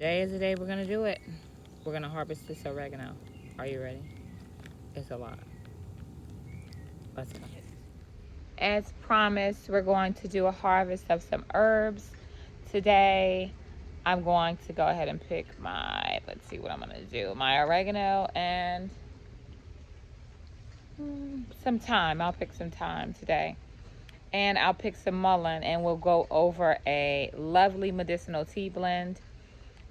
Today is the day we're gonna do it. We're gonna harvest this oregano. Are you ready? It's a lot. Let's go. As promised, we're going to do a harvest of some herbs today. I'm going to go ahead and pick my, let's see what I'm gonna do. My oregano and some thyme. I'll pick some thyme today. And I'll pick some mullein and we'll go over a lovely medicinal tea blend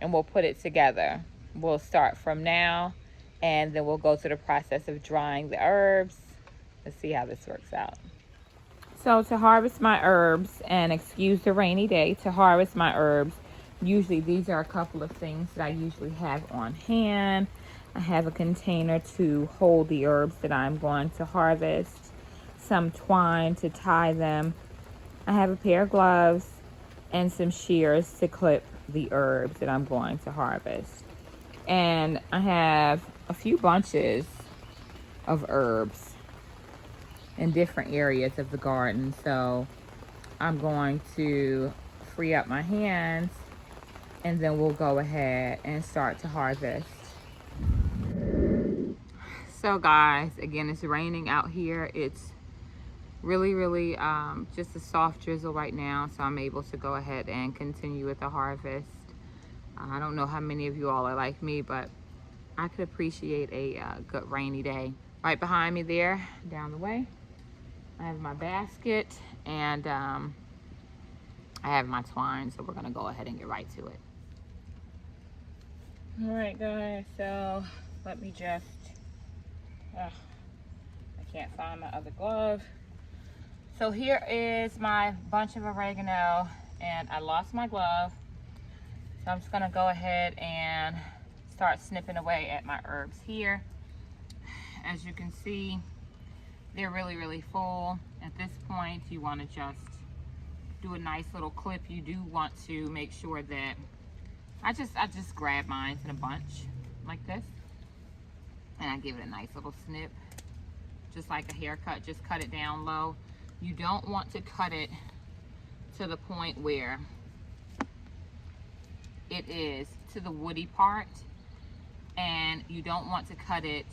and we'll put it together. We'll start from now and then we'll go through the process of drying the herbs. Let's see how this works out. So to harvest my herbs, and excuse the rainy day, to harvest my herbs, usually these are a couple of things that I usually have on hand. I have a container to hold the herbs that I'm going to harvest, some twine to tie them. I have a pair of gloves and some shears to clip the herbs that I'm going to harvest. And I have a few bunches of herbs in different areas of the garden. So I'm going to free up my hands and then we'll go ahead and start to harvest. So guys, again, it's raining out here. It's really just a soft drizzle right now, so I'm able to go ahead and continue with the harvest. I don't know how many of you all are like me, but I could appreciate a good rainy day. Right behind me there, down the way, I have my basket and I have my twine, so we're gonna go ahead and get right to it. All right guys, so let me just, I can't find my other glove. So here is my bunch of oregano and I lost my glove. So I'm just gonna go ahead and start snipping away at my herbs here. As you can see, they're really full. At this point, you wanna just do a nice little clip. You do want to make sure that, I just grab mine in a bunch like this. And I give it a nice little snip, just like a haircut, just cut it down low. You don't want to cut it to the point where it is to the woody part, and you don't want to cut it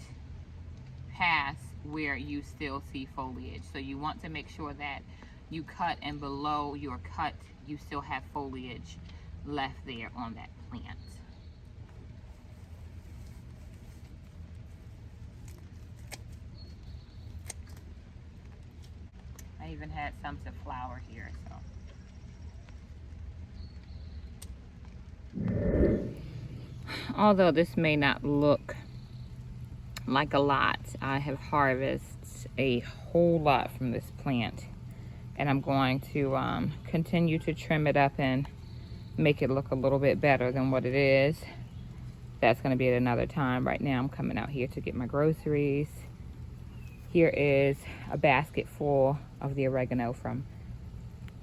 past where you still see foliage. So you want to make sure that you cut and below your cut you still have foliage left there on that plant. I even had some to flower here, so. Although this may not look like a lot, I have harvested a whole lot from this plant. And I'm going to continue to trim it up and make it look a little bit better than what it is. That's gonna be at another time. Right now I'm coming out here to get my groceries. Here is a basket full of the oregano from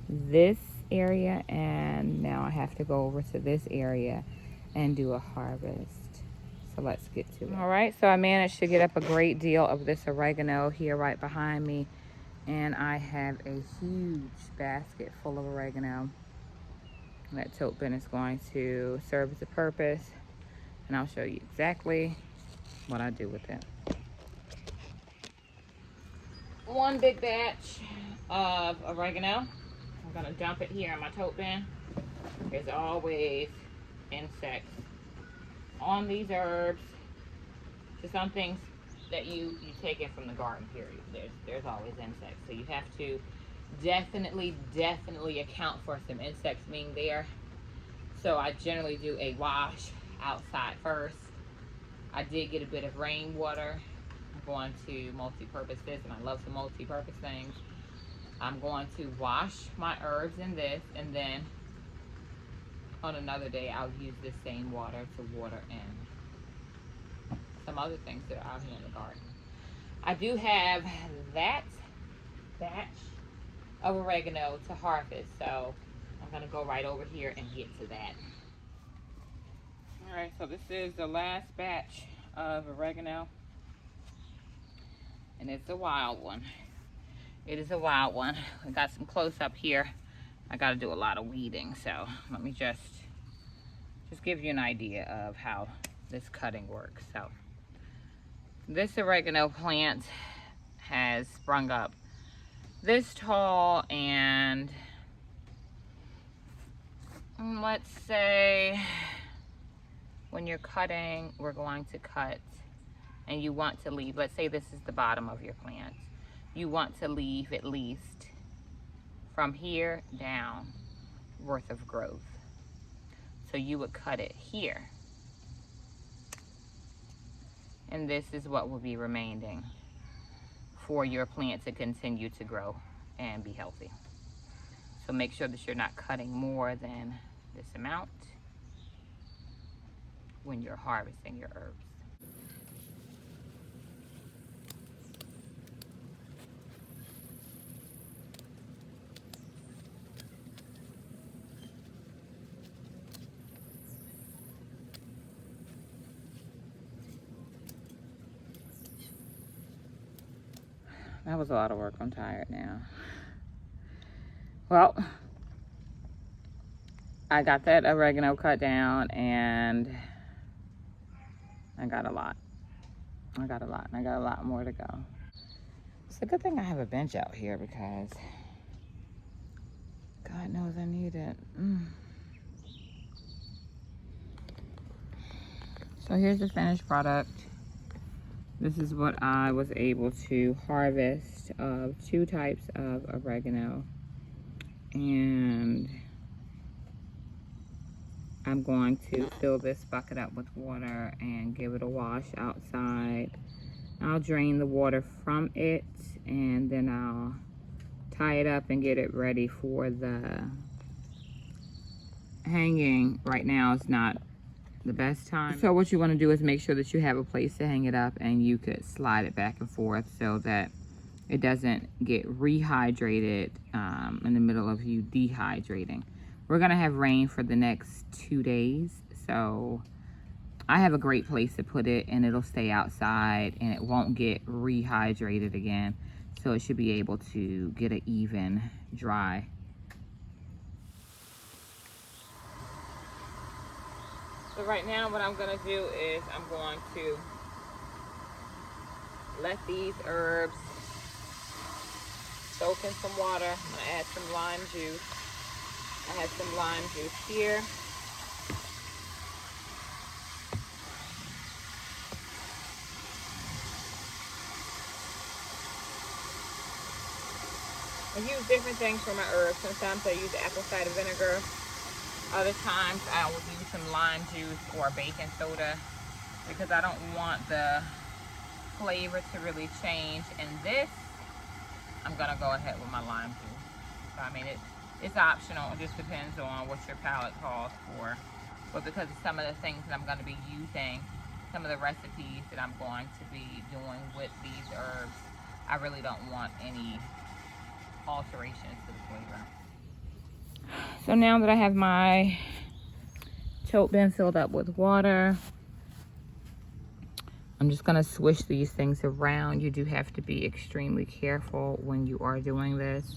this area, and now I have to go over to this area and do a harvest. So let's get to it. All right, so I managed to get up a great deal of this oregano here right behind me, and I have a huge basket full of oregano. That tote bin is going to serve as a purpose, and I'll show you exactly what I do with it. One big batch of oregano. I'm gonna dump it here in my tote bin. There's always insects on these herbs. So some things that you take in from the garden, period. There's always insects. So you have to definitely account for some insects being there. So I generally do a wash outside first. I did get a bit of rainwater. I'm going to multi-purpose this, and I love the multi-purpose things. I'm going to wash my herbs in this, and then on another day I'll use this same water to water in some other things that are out here in the garden. I do have that batch of oregano to harvest, so I'm gonna go right over here and get to that. All right, so this is the last batch of oregano, and it's a wild one. It is a wild one. I got some close up here. I got to do a lot of weeding, so let me just just give you an idea of how this cutting works. So this oregano plant has sprung up this tall, and let's say when you're cutting, we're going to cut, and you want to leave, let's say this is the bottom of your plant, you want to leave at least from here down worth of growth. So you would cut it here, and this is what will be remaining for your plant to continue to grow and be healthy. So make sure that you're not cutting more than this amount when you're harvesting your herbs. That was a lot of work. I'm tired now. Well, I got that oregano cut down, and I got a lot. I got a lot more to go. It's a good thing I have a bench out here, because God knows I need it. So here's the finished product. This is what I was able to harvest of 2 types of oregano. And I'm going to fill this bucket up with water and give it a wash outside. I'll drain the water from it, and then I'll tie it up and get it ready for the hanging. Right now is not the best time. So what you want to do is make sure that you have a place to hang it up, and you could slide it back and forth so that it doesn't get rehydrated in the middle of you dehydrating. We're gonna have rain for the next 2 days, so I have a great place to put it, and it'll stay outside and it won't get rehydrated again. So it should be able to get an even dry. So right now what I'm gonna do is I'm going to let these herbs soak in some water. I'm gonna add some lime juice. I have some lime juice here. I use different things for my herbs. Sometimes I use apple cider vinegar. Other times I will use some lime juice or baking soda, because I don't want the flavor to really change. And this, I'm gonna go ahead with my lime juice. So, I mean, it's optional. It just depends on what your palate calls for. But because of some of the things that I'm going to be using, some of the recipes that I'm going to be doing with these herbs, I really don't want any alterations to the flavor. So now that I have my tote bin filled up with water, I'm just going to swish these things around. You do have to be extremely careful when you are doing this,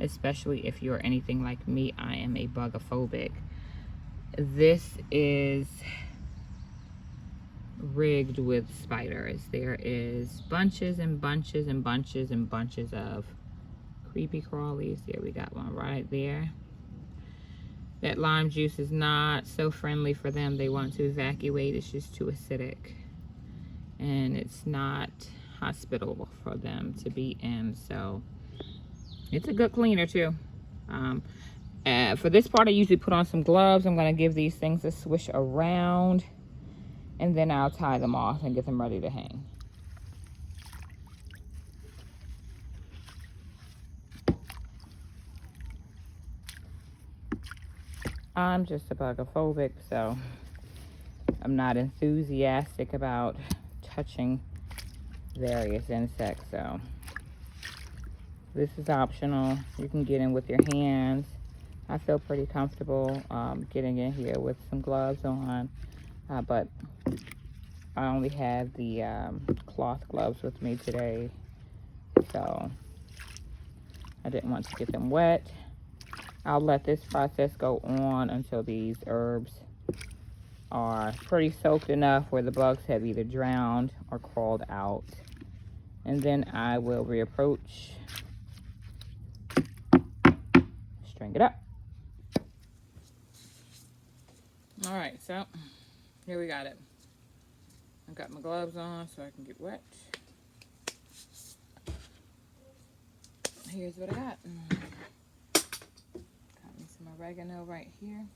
especially if you're anything like me. I am a bugophobic. This is rigged with spiders. There is bunches and bunches and bunches and bunches of creepy crawlies. There, we got one right there. That lime juice is not so friendly for them. They want to evacuate. It's just too acidic, and it's not hospitable for them to be in. So it's a good cleaner too. For this part, I usually put on some gloves. I'm going to give these things a swish around, and then I'll tie them off and get them ready to hang. I'm just a bugophobic, so I'm not enthusiastic about touching various insects. So this is optional. You can get in with your hands. I feel pretty comfortable getting in here with some gloves on, but I only have the cloth gloves with me today, so I didn't want to get them wet. I'll let this process go on until these herbs are pretty soaked enough where the bugs have either drowned or crawled out. And then I will reapproach, string it up. All right, so here we got it. I've got my gloves on so I can get wet. Here's what I got. Got me some oregano right here.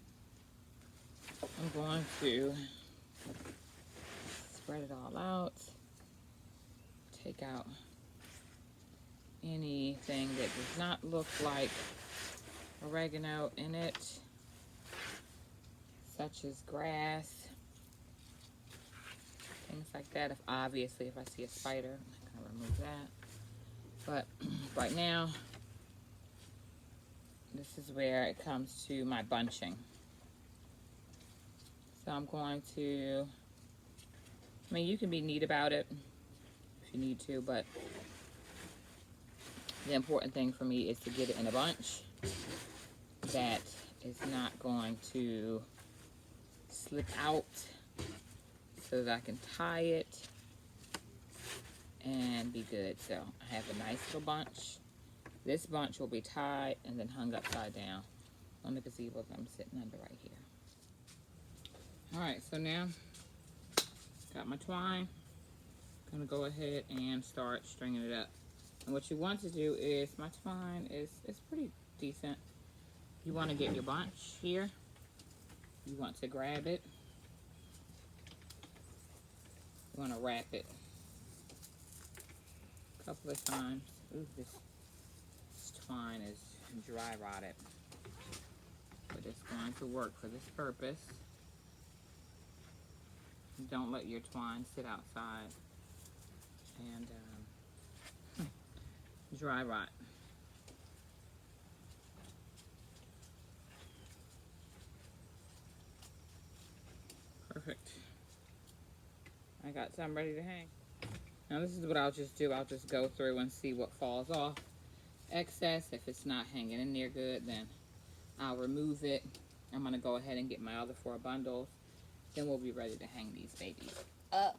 I'm going to spread it all out. Take out anything that does not look like oregano in it, such as grass, things like that. If obviously if I see a spider, I'm gonna remove that. But right now, this is where it comes to my bunching. So I'm going to, I mean, you can be neat about it if you need to, but the important thing for me is to get it in a bunch that is not going to slip out, so that I can tie it and be good. So I have a nice little bunch. This bunch will be tied and then hung upside down on the gazebo that I'm sitting under right here. All right, so now got my twine. I'm gonna go ahead and start stringing it up. And what you want to do is, my twine is pretty decent. You want to get your bunch here. You want to grab it. You want to wrap it a couple of times. Ooh, this twine is dry rotted, but it's going to work for this purpose. Don't let your twine sit outside and dry rot. Perfect. I got some ready to hang. Now this is what I'll just do. I'll just go through and see what falls off. Excess, if it's not hanging in there good, then I'll remove it. I'm gonna go ahead and get my other 4 bundles. Then we'll be ready to hang these babies up.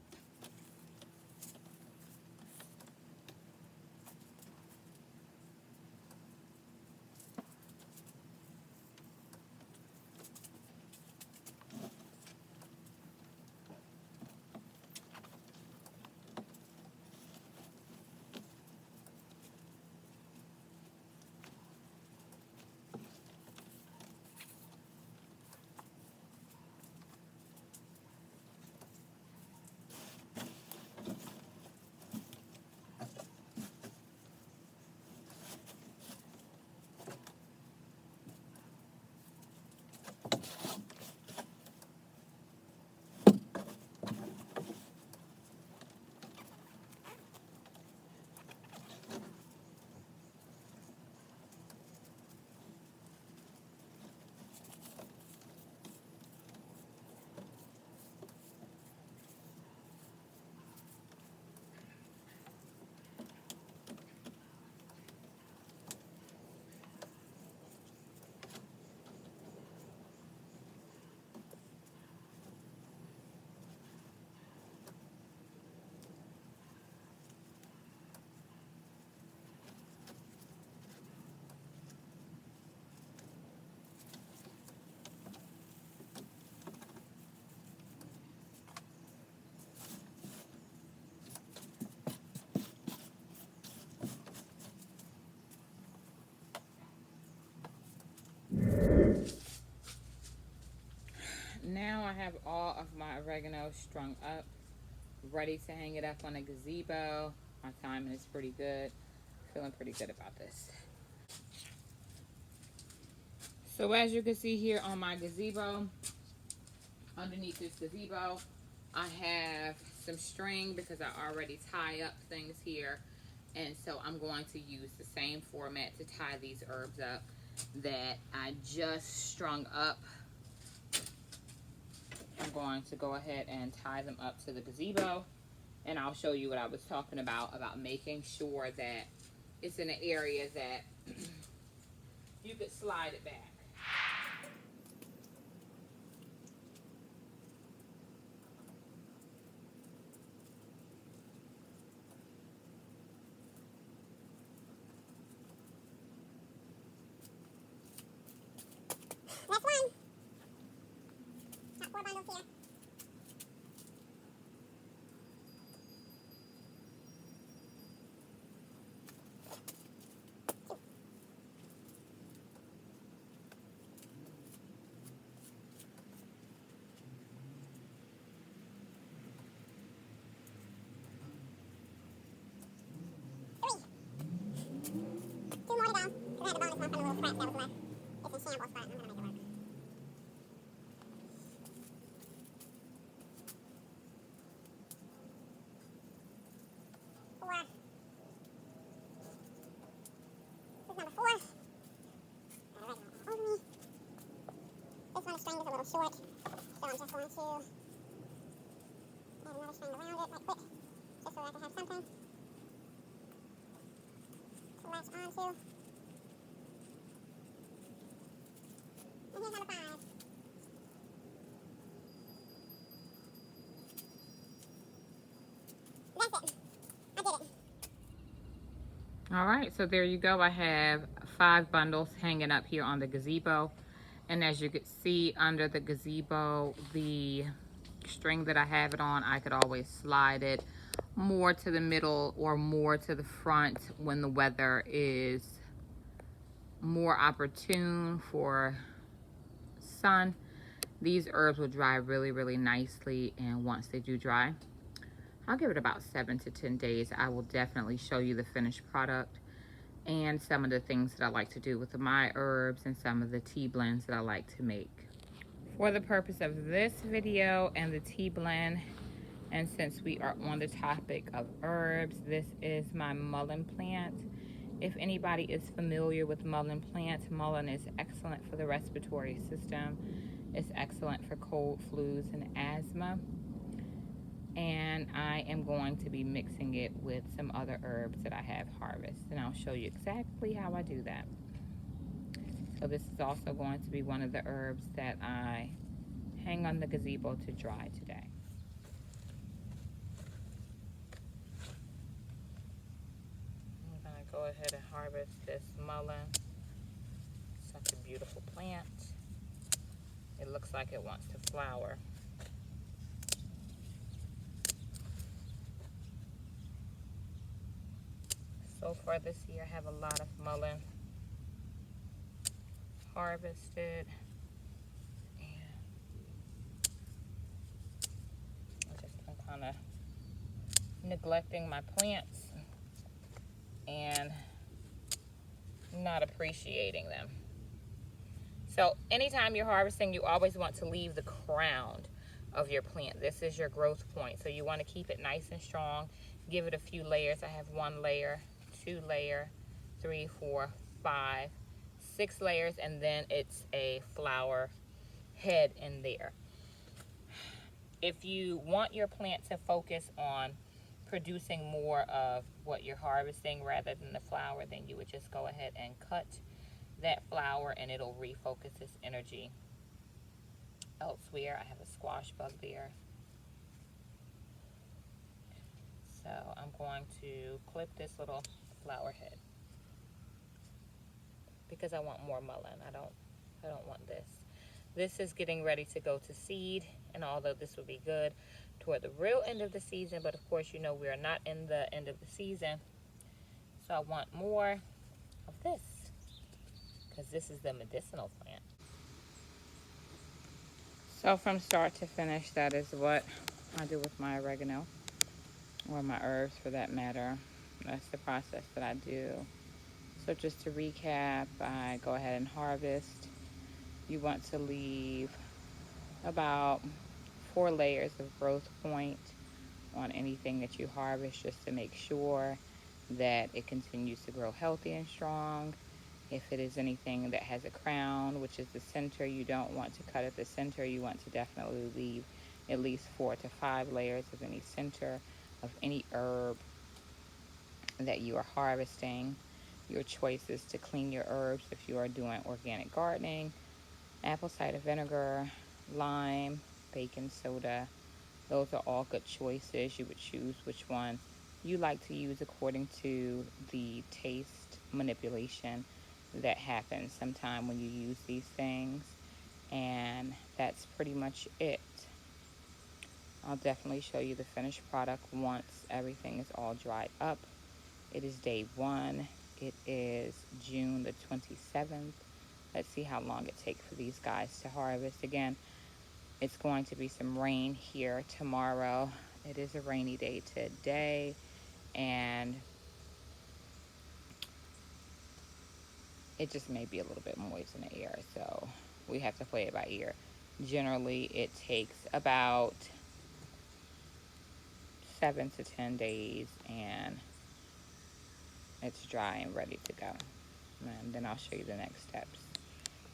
Now I have all of my oregano strung up, ready to hang it up on a gazebo. My timing is pretty good. Feeling pretty good about this. So as you can see here on my gazebo, underneath this gazebo, I have some string because I already tie up things here. And so I'm going to use the same format to tie these herbs up that I just strung up. I'm going to go ahead and tie them up to the gazebo, and I'll show you what I was talking about making sure that it's in an area that you could slide it back. scratch that was left. It's in shambles, but I'm gonna make it work. Four. This is number 4. Got oregano all over me. This one, the string is a little short, so I'm just going to add another string around it right quick, just so I can have something to latch onto. And here's number 5. That's it. I did it. All right, so there you go. I have 5 bundles hanging up here on the gazebo. And as you can see under the gazebo, the string that I have it on, I could always slide it more to the middle or more to the front when the weather is more opportune for sun. These herbs will dry really, really nicely, and once they do dry, I'll give it about 7 to 10 days. I will definitely show you the finished product and some of the things that I like to do with my herbs and some of the tea blends that I like to make. For the purpose of this video and the tea blend, and since we are on the topic of herbs, this is my mullein plant. If anybody is familiar with mullein plants, mullein is excellent for the respiratory system. It's excellent for cold, flus, and asthma. And I am going to be mixing it with some other herbs that I have harvested, and I'll show you exactly how I do that. So this is also going to be one of the herbs that I hang on the gazebo to dry today. I'm going to go ahead and harvest this mullein. Such a beautiful plant. It looks like it wants to flower. So far this year, I have a lot of mullein harvested. And I just been kind of neglecting my plants and not appreciating them. So anytime you're harvesting, you always want to leave the crown of your plant. This is your growth point. So you want to keep it nice and strong. Give it a few layers. I have 1 layer, 2 layer, 3, 4, 5, 6 layers, and then it's a flower head in there. If you want your plant to focus on producing more of what you're harvesting rather than the flower, then you would just go ahead and cut that flower and it'll refocus its energy elsewhere. I have a squash bug there. So I'm going to clip this little flower head because I want more mullein. I don't want this. This is getting ready to go to seed, and although this would be good toward the real end of the season, but of course you know we are not in the end of the season. So I want more of this because this is the medicinal plant. So from start to finish, that is what I do with my oregano, or my herbs for that matter. That's the process that I do. So just to recap, I go ahead and harvest. You want to leave about 4 layers of growth point on anything that you harvest, just to make sure that it continues to grow healthy and strong. If it is anything that has a crown, which is the center, you don't want to cut at the center. You want to definitely leave at least 4 to 5 layers of any center of any herb that you are harvesting. Your choices to clean your herbs if you are doing organic gardening: apple cider vinegar, lime, baking soda. Those are all good choices. You would choose which one you like to use according to the taste manipulation that happens sometime when you use these things. And that's pretty much it. I'll definitely show you the finished product once everything is all dried up. It is day 1. It is June the 27th. Let's see how long it takes for these guys to harvest. Again, it's going to be some rain here tomorrow. It is a rainy day today, and it just may be a little bit moist in the air, so we have to play it by ear. Generally, it takes about 7 to 10 days, and it's dry and ready to go. And then I'll show you the next steps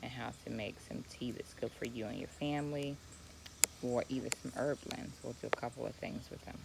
and how to make some tea that's good for you and your family, or either some herb blends. We'll do a couple of things with them.